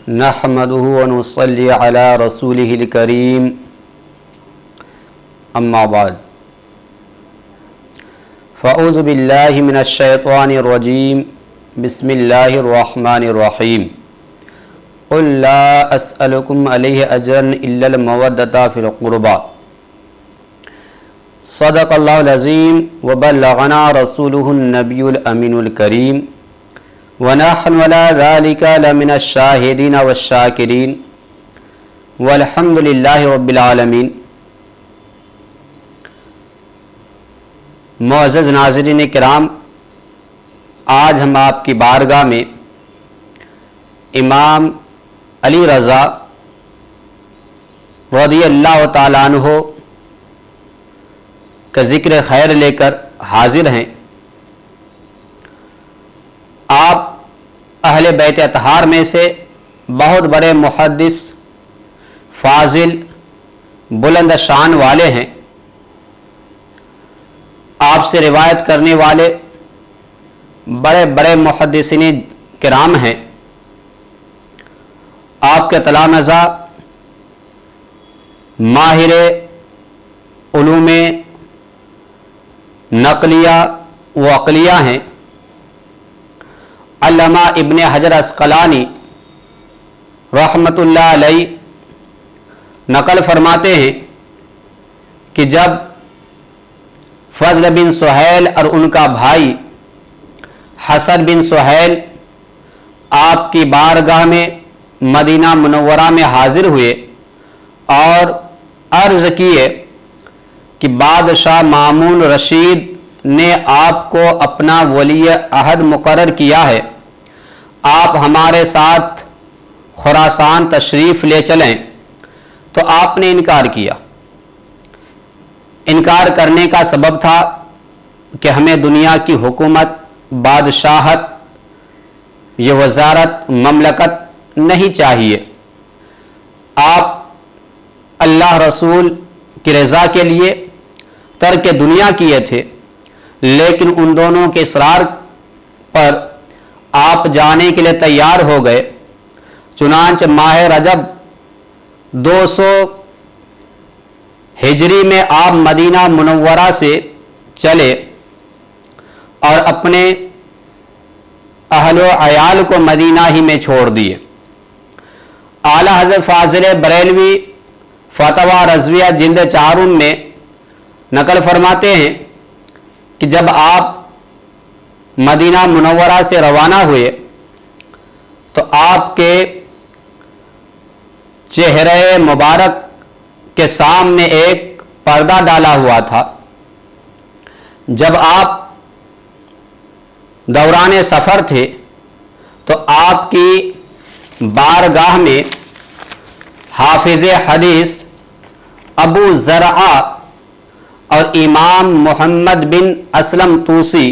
नहमदुहु व नुसल्ली अला रसूलिहिल करीम अम्मा बाद फ़अऊज़ु बिल्लाहि मिनश शैतानिर रजीम बिस्मिल्लाहिर रहमानिर रहीम क़ुल ला अस्अलुकुम अलैहि अजरन इल्लल मवद्दता फ़िल क़ुरबा सदक़ल्लाहुल अज़ीम व बल्लगना रसूलुहुन नबियुल अमीनुल करीम व नहनु अला ज़ालिका लमिनश शाहिदीन वश्शाकिरीन वल्हम्दुलिल्लाहि रब्बिल आलमीन। मुअज़्ज़ज़ नाज़रीन किराम, आज हम आपकी बारगाह में इमाम अली रज़ा रज़ियल्लाहु ताला अन्हु का ज़िक्र खैर लेकर हाजिर हैं। आप अहले बैत अतहार में से बहुत बड़े मुहद्दिस, फाजिल, बुलंद शान वाले हैं। आपसे रिवायत करने वाले बड़े बड़े मुहद्दिसीन किराम हैं। आपके तलामज़ा माहिर उलूम नक़लिया व अक़लिया हैं। अल्लामा इब्ने हजर अस्क़लानी रहमतुल्लाह अलैह नक़ल फरमाते हैं कि जब फ़ज़ल बिन सुहैल और उनका भाई हसन बिन सुहैल आपकी बारगाह में मदीना मुनव्वरा में हाजिर हुए और अर्ज़ किए कि बादशाह मामून रशीद ने आपको अपना वली अहद मुकर्रर किया है, आप हमारे साथ खुरासान तशरीफ़ ले चलें। तो आपने इनकार किया। इनकार करने का सबब था कि हमें दुनिया की हुकूमत, बादशाहत, ये वज़ारत, ममलकत नहीं चाहिए। आप अल्लाह रसूल की रज़ा के लिए तर्क दुनिया किए थे, लेकिन उन दोनों के इसरार पर आप जाने के लिए तैयार हो गए। चुनांच माह रजब 200 हिजरी में आप मदीना मुनव्वरा से चले और अपने अहलो अयाल को मदीना ही में छोड़ दिए। आला हज़रत फाज़िल बरेलवी फतवा रज़विया जिल्द 4 में नकल फरमाते हैं कि जब आप मदीना मुनव्वरा से रवाना हुए तो आपके चेहरे मुबारक के सामने एक पर्दा डाला हुआ था। जब आप दौरान सफ़र थे तो आपकी बारगाह में हाफिज़ हदीस अबू ज़रआ और इमाम मोहम्मद बिन असलम तूसी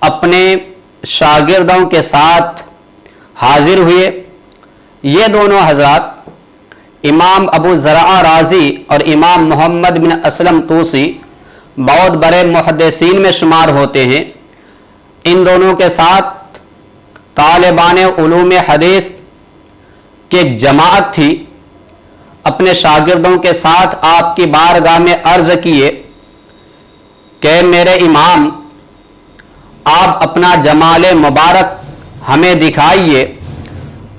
अपने शागिर्दों के साथ हाजिर हुए। ये दोनों हज़रात इमाम अबू ज़रआ राज़ी और इमाम मोहम्मद बिन असलम तूसी बहुत बड़े मुहद्दिसीन में शुमार होते हैं। इन दोनों के साथ तालिबान उलूम हदीस की एक जमात थी। अपने शागिर्दों के साथ आपकी बारगाह में अर्ज़ किए कि मेरे इमाम, आप अपना जमाल मुबारक हमें दिखाइए,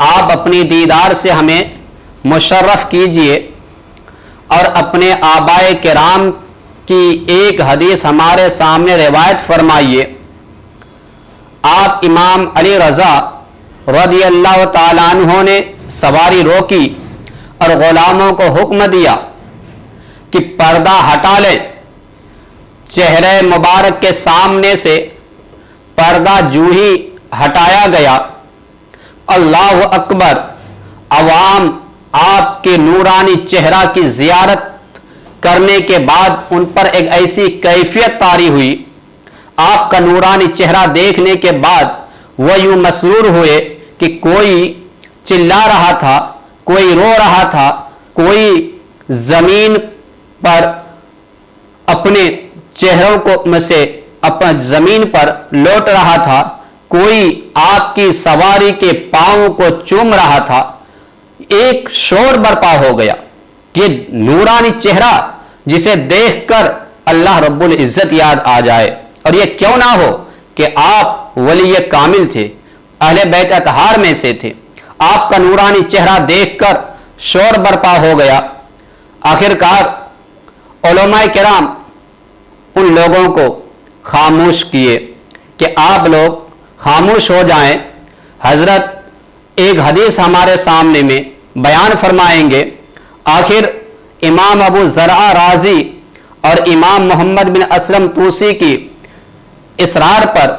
आप अपनी दीदार से हमें मुशर्रफ कीजिए और अपने आबाए किराम की एक हदीस हमारे सामने रिवायत फरमाइए। आप इमाम अली रज़ा रज़ियल्लाहु ताला अन्हु ने सवारी रोकी और गुलामों को हुक्म दिया कि पर्दा हटा लें। चेहरे मुबारक के सामने से पर्दा जूं ही हटाया गया, अल्लाहु अकबर, अवाम आपके नूरानी चेहरा की ज़ियारत करने के बाद उन पर एक ऐसी कैफियत तारी हुई। आपका नूरानी चेहरा देखने के बाद वह यूं मसरूर हुए कि कोई चिल्ला रहा था, कोई रो रहा था, कोई जमीन पर अपने चेहरों को में से अपना जमीन पर लौट रहा था, कोई आपकी सवारी के पांव को चूम रहा था, एक शोर बर्पा हो गया कि नूरानी चेहरा जिसे देखकर अल्लाह रब्बुल इज्जत याद आ जाए। और ये क्यों ना हो कि आप वली कामिल थे, अहले बैत अतहार में से थे, आपका नूरानी चेहरा देखकर शोर बर्पा हो गया। आखिरकार उलमाए किराम उन लोगों को खामोश किए कि आप लोग खामोश हो जाएं। हजरत एक हदीस हमारे सामने में बयान फरमाएंगे। आखिर इमाम अबू ज़रआ राजी और इमाम मोहम्मद बिन असलम तूसी की इसरार पर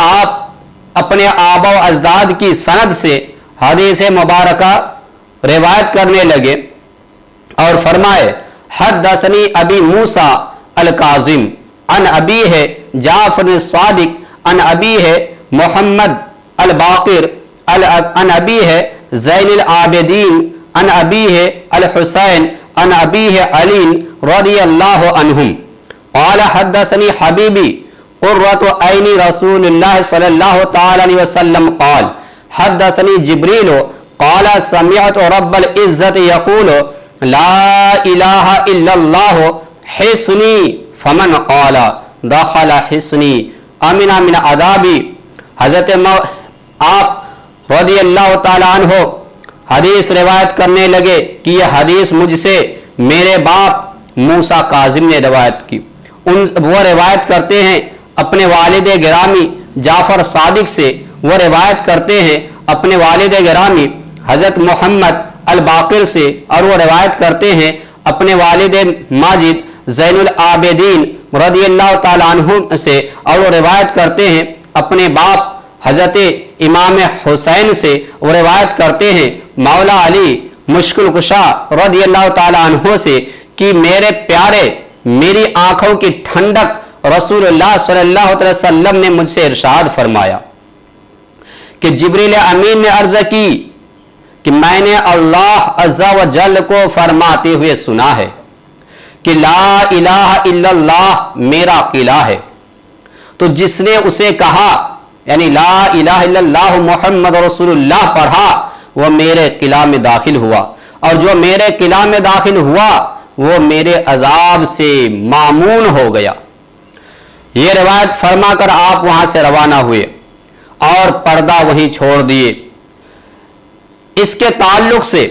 आप अपने आबा व अजदाद की सनद से हदीस मुबारका रिवायत करने लगे और फरमाए, हद्दसनी अबी मूसा अल काजिम अन अबी है जाफर सादिक अन अबी है मोहम्मद अल बाकिर अन अबी है ज़ैनुल आबिदीन अन अबी है अल हुसैन अन अबी है अली रज़ियल्लाहु अन्हुम क़ाल हद्दसनी हबीबी क़ुर्रतु ऐनी रसूलुल्लाह सल्लल्लाहु तआला अलैहि वसल्लम क़ाल हद्दसनी जिब्रील क़ाल समिअतु रब्बल इज़्ज़ति यक़ूलु ला इलाहा इल्लल्लाह हिस्नी फमन क़ाल दखल हिस्नी अमिना मिन अदाबी। हजरत आप रज़ियल्लाहु तआला अन्हु हदीस रिवायत करने लगे कि यह हदीस मुझसे मेरे बाप मूसा काजिम ने रिवायत की। वो रिवायत करते हैं अपने वालिद गिरामी जाफर सादिक से, वो रिवायत करते हैं अपने वालिद गिरामी हजरत मोहम्मद अल बाकिर से, और वो रिवायत करते हैं अपने वालिद माजिद ज़ैनुल आबिदीन रज़ियल्लाहु ताला अन्हु से, और वो रिवायत करते हैं अपने बाप हजरत इमाम हुसैन से, वो रिवायत करते हैं मौला अली मुश्किल कुशा रज़ियल्लाहु ताला अन्हु से कि मेरे प्यारे, मेरी आंखों की ठंडक रसूलुल्लाह सल्लल्लाहु अलैहि वसल्लम ने मुझसे इरशाद फरमाया कि जिब्रील अमीन ने अर्ज की कि मैंने अल्लाह अज़्ज़ा व जल को फरमाते हुए सुना है कि ला इलाहा इल्लल्लाह मेरा किला है। तो जिसने उसे कहा यानी ला इलाहा इल्लल्लाह मुहम्मद रसूलुल्लाह पढ़ा, वो मेरे किला में दाखिल हुआ, और जो मेरे किला में दाखिल हुआ वो मेरे अजाब से मामून हो गया। ये रिवायत फरमाकर आप वहां से रवाना हुए और पर्दा वहीं छोड़ दिए। इसके ताल्लुक से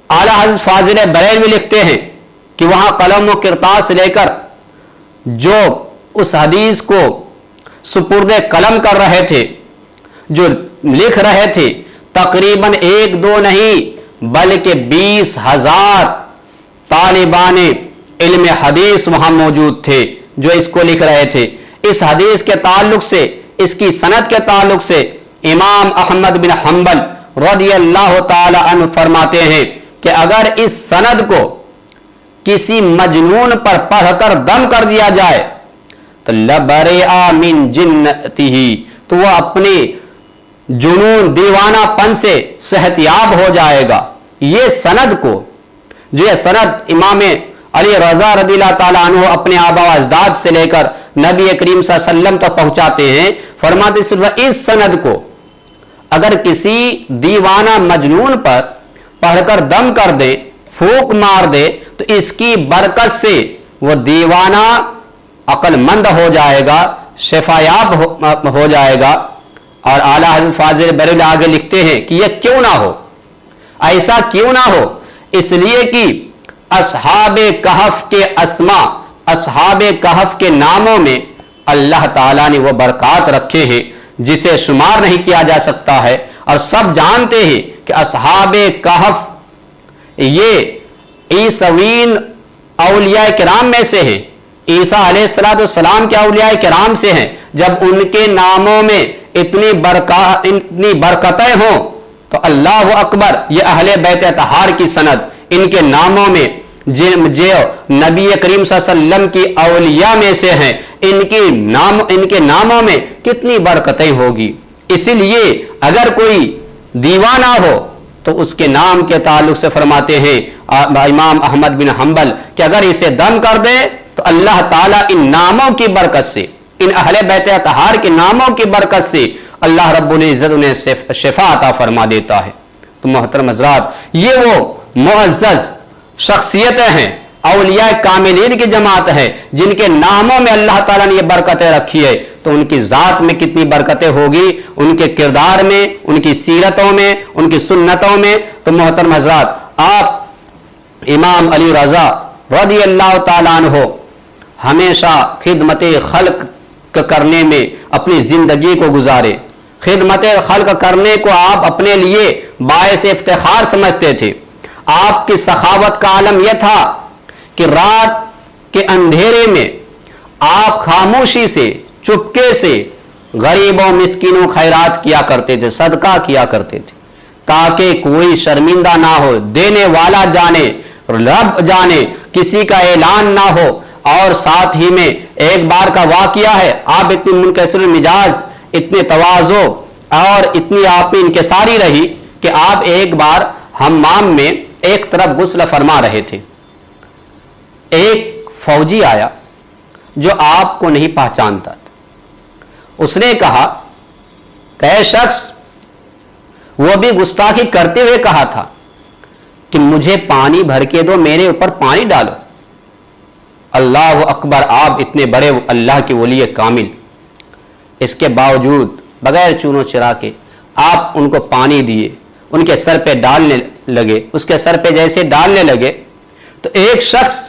आला हज़रत फाजिल बरेलवी लिखते हैं कि वहां कलम व किरतास लेकर जो उस हदीस को सुपुर्दे कलम कर रहे थे, जो लिख रहे थे, तकरीबन एक दो नहीं बल्कि 20,000 तालिबान इल्म हदीस वहां मौजूद थे जो इसको लिख रहे थे। इस हदीस के ताल्लुक से, इसकी सनद के ताल्लुक से इमाम अहमद बिन हंबल रज़ियल्लाहु ताला अन्हु फरमाते हैं कि अगर इस सनद को किसी मजनून पर पढ़कर दम कर दिया जाए तो लबरेआ मिन जिन्नतिही, तो वह अपने जुनून दीवानापन से सेहतियाब हो जाएगा। ये सनद को, जो ये सनद इमाम अली रज़ा रज़ियल्लाहु ताला अन्हु अपने आबा व अजदाद से लेकर नबी करीम सल्लल्लाहु अलैहि वसल्लम तक पहुंचाते हैं, फरमाते सिर्फ इस सनद को अगर किसी दीवाना मजनून पर पढ़कर दम कर दे, फूंक मार दे, तो इसकी बरकत से वो दीवाना अक्लमंद हो जाएगा, शिफायाब हो जाएगा। और आला हज़रत फाजिल बरेलवी आगे लिखते हैं कि यह क्यों ना हो, ऐसा क्यों ना हो, इसलिए कि असहाबे कहफ के अस्मा, असहाबे कहफ के नामों में अल्लाह ताला ने वो बरकत रखे हैं जिसे शुमार नहीं किया जा सकता है। और सब जानते हैं कि असहाबे कहफ ये ईसवीन औलिया किराम में से हैं, ईसा अलैहिस्सलाम के औलिया किराम से हैं। जब उनके नामों में इतनी बरकतें हों तो अल्लाह अकबर, ये अहले बैत तहार की सनद, इनके नामों में जो नबी करीम सल्लल्लाहु अलैहि वसल्लम की औलिया में से हैं, इनके नामों में कितनी बरकतें होगी। इसीलिए अगर कोई दीवाना हो तो उसके नाम के ताल्लुक से फरमाते हैं इमाम अहमद बिन हंबल कि अगर इसे दम कर दे तो अल्लाह ताला इन नामों की बरकत से, इन अहले बैत अतहार के नामों की बरकत से अल्लाह रब्बुल इज्जत उन्हें शिफा अता फरमा देता है। तो मोहतरम हज़रात, ये वो मुअज़्ज़ज़ शख्सियतें हैं, औलिया कामिलीन की जमात है, जिनके नामों में अल्लाह ताला ने ये बरकतें रखी है। तो उनकी ज़ात में कितनी बरकतें होगी, उनके किरदार में, उनकी सीरतों में, उनकी सुन्नतों में। तो मोहतरम हज़रात, आप इमाम अली रज़ा रज़ी अल्लाह ताला अन्हु हमेशा खिदमत खल्क करने में अपनी ज़िंदगी को गुजारे। खिदमत खल्क करने को आप अपने लिए बायस इफ्तिखार समझते थे। आपकी सखावत का आलम यह था कि रात के अंधेरे में आप खामोशी से, चुपके से गरीबों, मिस्कीनों खैरात किया करते थे, सदका किया करते थे, ताकि कोई शर्मिंदा ना हो, देने वाला जाने, रब जाने, किसी का ऐलान ना हो। और साथ ही में एक बार का वाकया है, आप इतनी मुनकसिर मिजाज, इतने तवाज़ो और इतनी आप में इनकिसारी रही कि आप एक बार हम्माम में एक तरफ गुस्ल फरमा रहे थे। एक फौजी आया जो आपको नहीं पहचानता था। उसने कहा कि शख्स, वो भी गुस्ताखी करते हुए कहा था कि मुझे पानी भर के दो, मेरे ऊपर पानी डालो। अल्लाह अकबर, आप इतने बड़े अल्लाह के वली कामिल, इसके बावजूद बगैर चूनो चिरा के आप उनको पानी दिए, उनके सर पे डालने लगे। उसके सर पे जैसे डालने लगे तो एक शख्स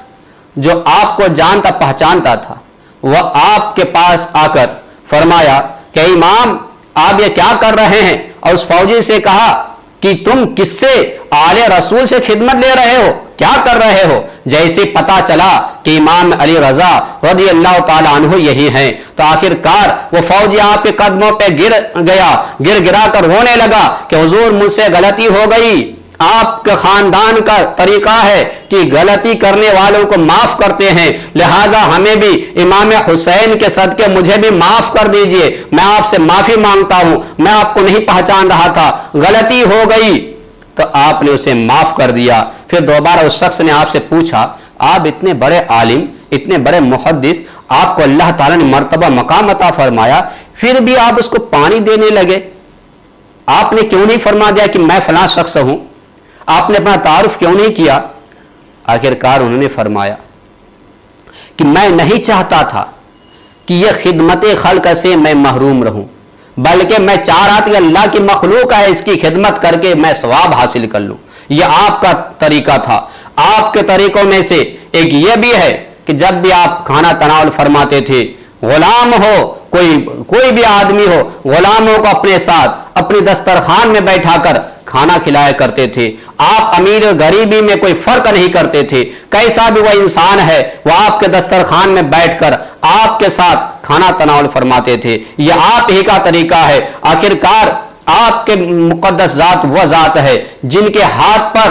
जो आपको जानता पहचानता था, वह आपके पास आकर फरमाया कि इमाम, आप ये क्या कर रहे हैं? और उस फौजी से कहा कि तुम किससे आले रसूल से खिदमत ले रहे हो, क्या कर रहे हो? जैसे पता चला कि इमाम अली रज़ा रज़ी अल्लाह ताला अन्हु यही हैं, तो आखिरकार वो फौजी आपके कदमों पे गिरा कर रोने लगा कि हुजूर, मुझसे गलती हो गई। आपके खानदान का तरीका है कि गलती करने वालों को माफ करते हैं, लिहाजा हमें भी इमाम हुसैन के सदके मुझे भी माफ कर दीजिए, मैं आपसे माफी मांगता हूं, मैं आपको नहीं पहचान रहा था, गलती हो गई। तो आपने उसे माफ कर दिया। फिर दोबारा उस शख्स ने आपसे पूछा, आप इतने बड़े आलिम, इतने बड़े मुहद्दिस, आपको अल्लाह ताला ने मर्तबा मकाम अता फरमाया, फिर भी आप उसको पानी देने लगे। आपने क्यों नहीं फरमा दिया कि मैं फलां शख्स हूं? आपने अपना तारुफ क्यों नहीं किया? आखिरकार उन्होंने फरमाया कि मैं नहीं चाहता था कि यह खिदमत खल्क से मैं महरूम रहूं, बल्कि मैं चाह रहा था कि अल्लाह की मखलूक है, इसकी खिदमत करके मैं सवाब हासिल कर लूं। यह आपका तरीका था। आपके तरीकों में से एक यह भी है कि जब भी आप खाना तनावल फरमाते थे, गुलाम हो, कोई भी आदमी हो, गुलामों को अपने साथ अपनी दस्तरखान में बैठाकर खाना खिलाया करते थे। आप अमीर और गरीबी में कोई फर्क नहीं करते थे। कैसा भी वह इंसान है, वह आपके दस्तरखान में बैठकर आपके साथ खाना तनावल फरमाते थे। यह आप ही का तरीका है। आखिरकार आपके मुकद्दस जात वह जात है जिनके हाथ पर,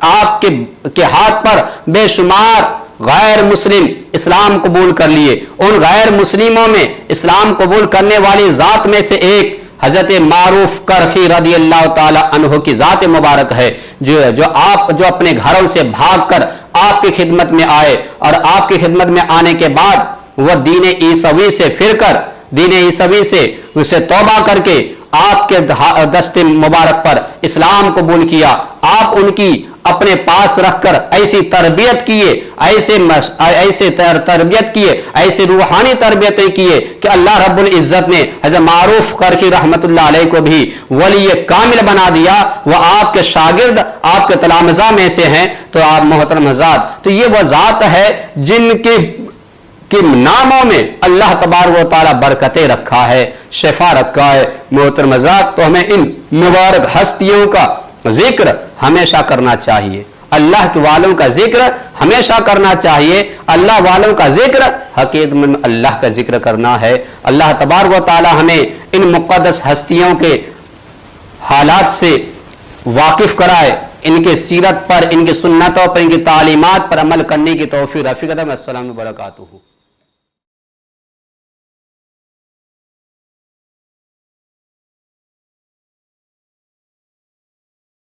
आपके हाथ पर बेशुमार गैर मुस्लिम इस्लाम कबूल कर लिए। उन गैर मुस्लिमों में इस्लाम कबूल करने वाली जात में से एक हजरत मारूफ करखी रज़ी अल्लाह ताला अन्हु की जात मुबारक है, जो अपने घरों से भागकर आपकी खिदमत में आए, और आपकी खिदमत में आने के बाद वह दीन ईसवी से फिरकर, दीन ईसवी से उसे तौबा करके आपके दस्ते मुबारक पर इस्लाम कबूल किया। आप उनकी अपने पास रखकर ऐसी तरबियत किए, ऐसे तरबियत किए, ऐसे रूहानी तरबियतें किए कि अल्लाह रब्बुल इज्जत ने हज़रत मारूफ करकी रहमतुल्लाह अलैह को भी वली कामिल बना दिया। वह आपके शागिर्द, आपके तलामज़ा में से हैं। तो आप मोहतरम हज़रात, तो ये वह ज़ात है जिनके नामों में अल्लाह तबारक व तआला बरकतें रखा है, शिफा रखा है। मोहतरम हज़रात, तो हमें इन मुबारक हस्तियों का जिक्र हमेशा करना चाहिए। अल्लाह के वालों का जिक्र हमेशा करना चाहिए। अल्लाह वालों का जिक्र हकीकत में अल्लाह का जिक्र करना है। अल्लाह तबारक व तआला हमें इन मुक़द्दस हस्तियों के हालात से वाकिफ कराए, इनके सीरत पर, इनकी सुन्नतों पर, इनकी तालीमात पर अमल करने की तौफीक रफ़ीक। अस्सलामु अलैकुम व बरकातुहू।